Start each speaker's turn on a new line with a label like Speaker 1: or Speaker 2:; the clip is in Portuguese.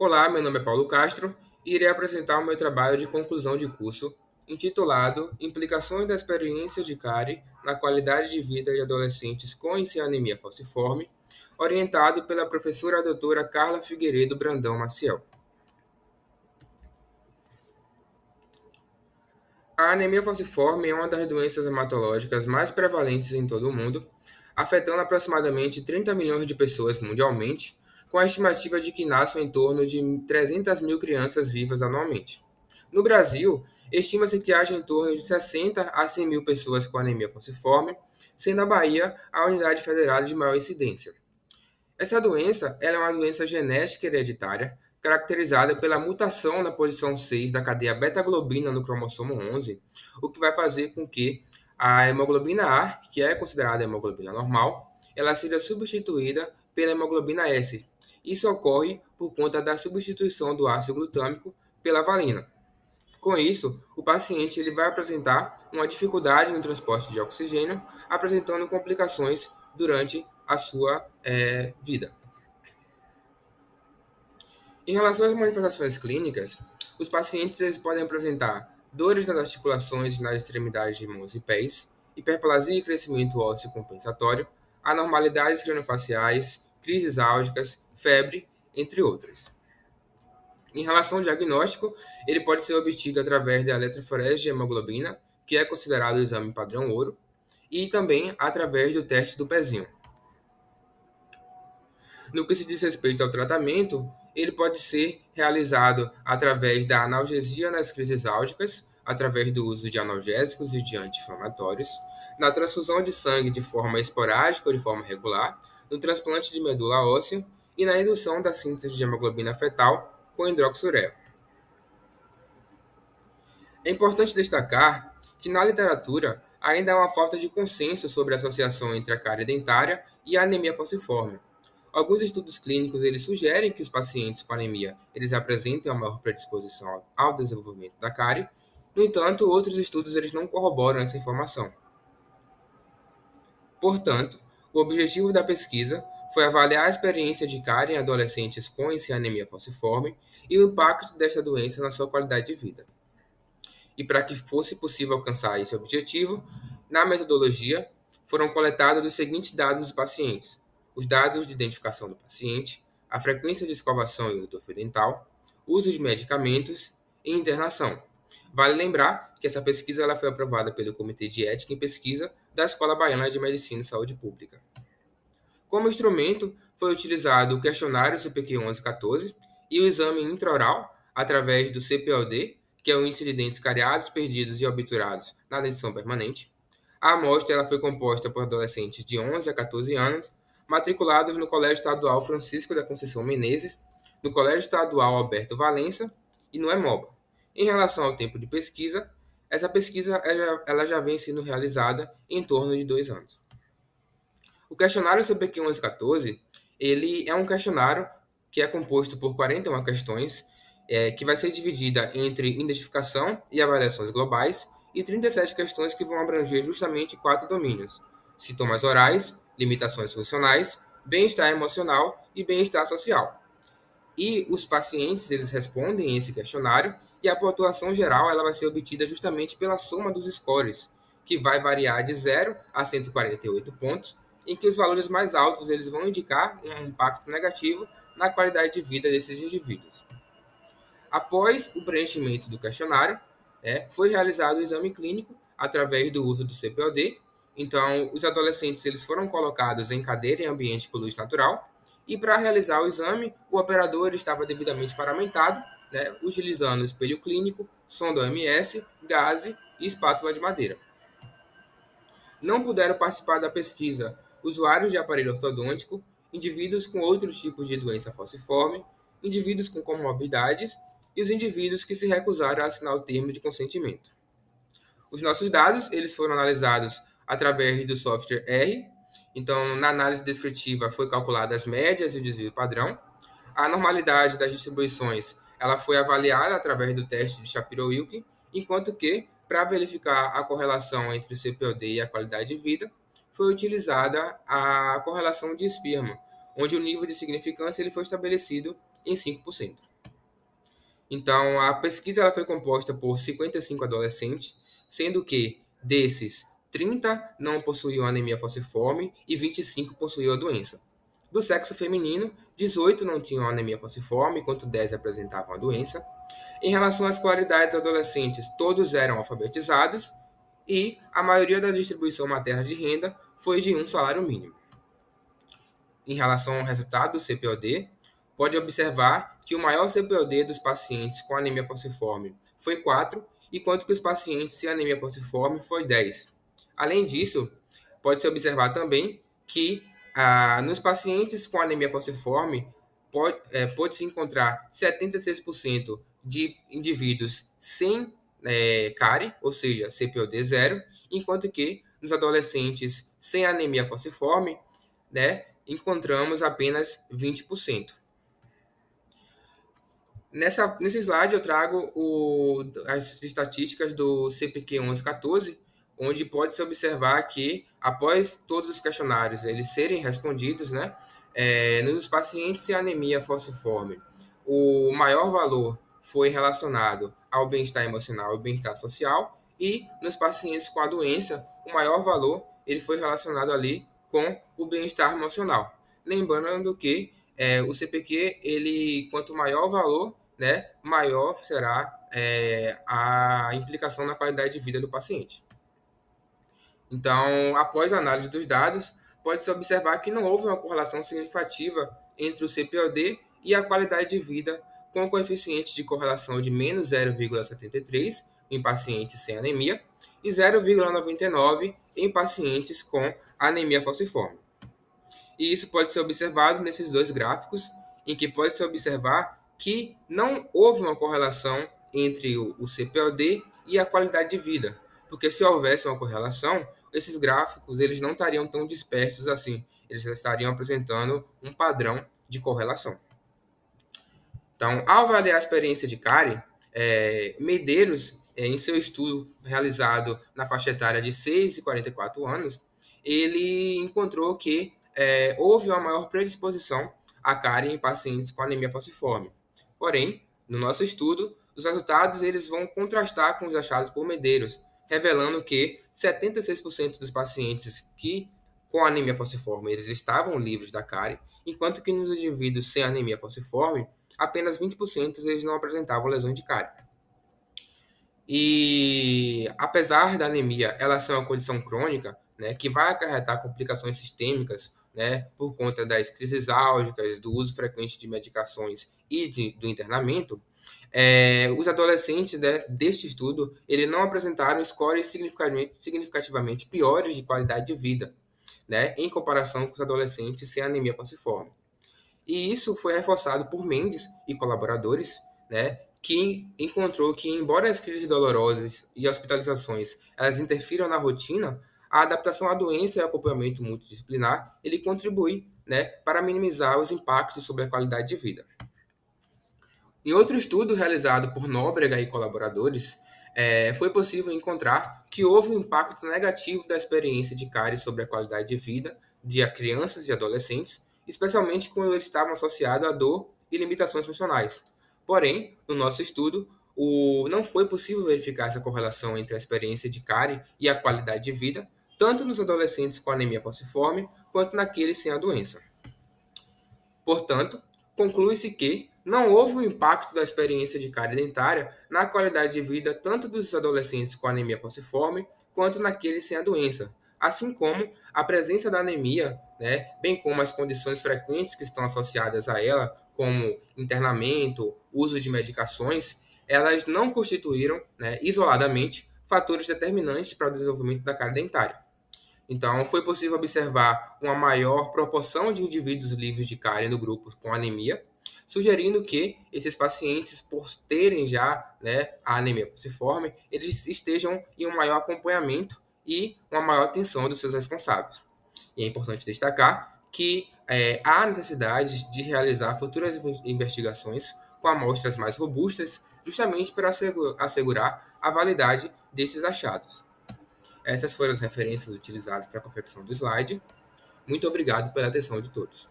Speaker 1: Olá, meu nome é Paulo Castro e irei apresentar o meu trabalho de conclusão de curso, intitulado Implicações da experiência de cárie na qualidade de vida de adolescentes com e sem anemia falciforme, orientado pela professora doutora Carla Figueiredo Brandão Maciel. A anemia falciforme é uma das doenças hematológicas mais prevalentes em todo o mundo, afetando aproximadamente 30 milhões de pessoas mundialmente, com a estimativa de que nasçam em torno de 300 mil crianças vivas anualmente. No Brasil, estima-se que haja em torno de 60 a 100 mil pessoas com anemia falciforme, sendo a Bahia a unidade federal de maior incidência. Essa doença ela é uma doença genética hereditária, caracterizada pela mutação na posição 6 da cadeia beta-globina no cromossomo 11, o que vai fazer com que a hemoglobina A, que é considerada a hemoglobina normal, ela seja substituída pela hemoglobina S. Isso ocorre por conta da substituição do ácido glutâmico pela valina. Com isso, o paciente ele vai apresentar uma dificuldade no transporte de oxigênio, apresentando complicações durante a sua vida. Em relação às manifestações clínicas, os pacientes eles podem apresentar dores nas articulações e nas extremidades de mãos e pés, hiperplasia e crescimento ósseo compensatório, anormalidades craniofaciais, crises álgicas, febre, entre outras. Em relação ao diagnóstico, ele pode ser obtido através da eletroforese de hemoglobina, que é considerado o exame padrão ouro, e também através do teste do pezinho. No que se diz respeito ao tratamento, ele pode ser realizado através da analgesia nas crises álgicas, através do uso de analgésicos e de anti-inflamatórios, na transfusão de sangue de forma esporádica ou de forma regular, no transplante de medula óssea e na indução da síntese de hemoglobina fetal com hidroxurea. É importante destacar que na literatura ainda há uma falta de consenso sobre a associação entre a cárie dentária e a anemia falciforme. Alguns estudos clínicos eles sugerem que os pacientes com anemia eles apresentem uma maior predisposição ao desenvolvimento da cárie. No entanto, outros estudos eles não corroboram essa informação. Portanto, o objetivo da pesquisa foi avaliar a experiência de cárie em adolescentes com e sem anemia falciforme e o impacto desta doença na sua qualidade de vida. E para que fosse possível alcançar esse objetivo, na metodologia foram coletados os seguintes dados dos pacientes: os dados de identificação do paciente, a frequência de escovação e uso do fio dental, uso de medicamentos e internação. Vale lembrar que essa pesquisa ela foi aprovada pelo Comitê de Ética em Pesquisa da Escola Baiana de Medicina e Saúde Pública. Como instrumento, foi utilizado o questionário CPQ 1114 e o exame intraoral através do CPOD, que é o índice de dentes cariados, perdidos e obturados na dentição permanente. A amostra ela foi composta por adolescentes de 11 a 14 anos, matriculados no Colégio Estadual Francisco da Conceição Menezes, no Colégio Estadual Alberto Valença e no EMOBA. Em relação ao tempo de pesquisa, essa pesquisa ela já vem sendo realizada em torno de 2 anos. O questionário CPQ 1114, ele é um questionário que é composto por 41 questões, que vai ser dividida entre identificação e avaliações globais, e 37 questões que vão abranger justamente 4 domínios: sintomas orais, limitações funcionais, bem-estar emocional e bem-estar social. E os pacientes, eles respondem esse questionário e a pontuação geral ela vai ser obtida justamente pela soma dos scores, que vai variar de 0 a 148 pontos, em que os valores mais altos eles vão indicar um impacto negativo na qualidade de vida desses indivíduos. Após o preenchimento do questionário, foi realizado o exame clínico através do uso do CPOD. Então, os adolescentes eles foram colocados em cadeira em ambiente com luz natural e para realizar o exame, o operador estava devidamente paramentado, utilizando espelho clínico, sonda OMS, gaze e espátula de madeira. Não puderam participar da pesquisa usuários de aparelho ortodôntico, indivíduos com outros tipos de doença falciforme, indivíduos com comorbidades e os indivíduos que se recusaram a assinar o termo de consentimento. Os nossos dados eles foram analisados através do software R. Então, na análise descritiva foi calculada as médias e o desvio padrão. A normalidade das distribuições ela foi avaliada através do teste de Shapiro-Wilk, enquanto que, para verificar a correlação entre o CPOD e a qualidade de vida, foi utilizada a correlação de Spearman, onde o nível de significância ele foi estabelecido em 5%. Então, a pesquisa ela foi composta por 55 adolescentes, sendo que desses, 30 não possuíam anemia falciforme e 25 possuíam a doença. Do sexo feminino, 18 não tinham anemia falciforme, enquanto 10 apresentavam a doença. Em relação à escolaridade dos adolescentes, todos eram alfabetizados e a maioria da distribuição materna de renda foi de um salário mínimo. Em relação ao resultado do CPOD, pode observar que o maior CPOD dos pacientes com anemia falciforme foi 4, enquanto que os pacientes sem anemia falciforme foi 10. Além disso, pode-se observar também que nos pacientes com anemia falciforme pode-se encontrar 76% de indivíduos sem cárie, ou seja, CPOD zero, enquanto que nos adolescentes sem anemia falciforme, né, encontramos apenas 20%. Nesse slide eu trago as estatísticas do CPQ 1114, onde pode-se observar que, após todos os questionários eles serem respondidos, né, nos pacientes sem anemia falciforme, o maior valor foi relacionado ao bem-estar emocional e bem-estar social, e nos pacientes com a doença, o maior valor ele foi relacionado ali com o bem-estar emocional. Lembrando que o CPQ, ele, quanto maior o valor, né, maior será a implicação na qualidade de vida do paciente. Então, após a análise dos dados, pode-se observar que não houve uma correlação significativa entre o CPOD e a qualidade de vida, com coeficientes de correlação de menos 0,73 em pacientes sem anemia e 0,99 em pacientes com anemia falciforme. E isso pode ser observado nesses dois gráficos, em que pode se observar que não houve uma correlação entre o CPOD e a qualidade de vida, porque se houvesse uma correlação, esses gráficos eles não estariam tão dispersos assim, eles estariam apresentando um padrão de correlação. Então, ao avaliar a experiência de cárie, Medeiros, em seu estudo realizado na faixa etária de 6 e 44 anos, ele encontrou que houve uma maior predisposição à cárie em pacientes com anemia falciforme. Porém, no nosso estudo, os resultados eles vão contrastar com os achados por Medeiros, revelando que 76% dos pacientes com anemia falciforme eles estavam livres da cárie, enquanto que nos indivíduos sem anemia falciforme, apenas 20% eles não apresentavam lesões de cárie. E apesar da anemia ela ser uma condição crônica, né, que vai acarretar complicações sistêmicas, né, por conta das crises álgicas, do uso frequente de medicações e do internamento, os adolescentes, né, deste estudo eles não apresentaram scores significativamente piores de qualidade de vida, né, em comparação com os adolescentes sem anemia falciforme. E isso foi reforçado por Mendes e colaboradores, né, que encontrou que, embora as crises dolorosas e hospitalizações elas interfiram na rotina, a adaptação à doença e acompanhamento multidisciplinar ele contribui, né, para minimizar os impactos sobre a qualidade de vida. Em outro estudo realizado por Nóbrega e colaboradores, foi possível encontrar que houve um impacto negativo da experiência de cárie sobre a qualidade de vida de crianças e adolescentes, especialmente quando eles estavam associados à dor e limitações funcionais. Porém, no nosso estudo, não foi possível verificar essa correlação entre a experiência de cárie e a qualidade de vida, tanto nos adolescentes com anemia falciforme, quanto naqueles sem a doença. Portanto, conclui-se que não houve um impacto da experiência de cárie dentária na qualidade de vida tanto dos adolescentes com anemia falciforme quanto naqueles sem a doença, assim como a presença da anemia, né, bem como as condições frequentes que estão associadas a ela, como internamento, uso de medicações, elas não constituíram, né, isoladamente fatores determinantes para o desenvolvimento da cárie dentária. Então, foi possível observar uma maior proporção de indivíduos livres de cárie no grupo com anemia, sugerindo que esses pacientes, por terem já, né, a anemia falciforme, eles estejam em um maior acompanhamento e uma maior atenção dos seus responsáveis. E é importante destacar que há necessidade de realizar futuras investigações com amostras mais robustas, justamente para assegurar a validade desses achados. Essas foram as referências utilizadas para a confecção do slide. Muito obrigado pela atenção de todos.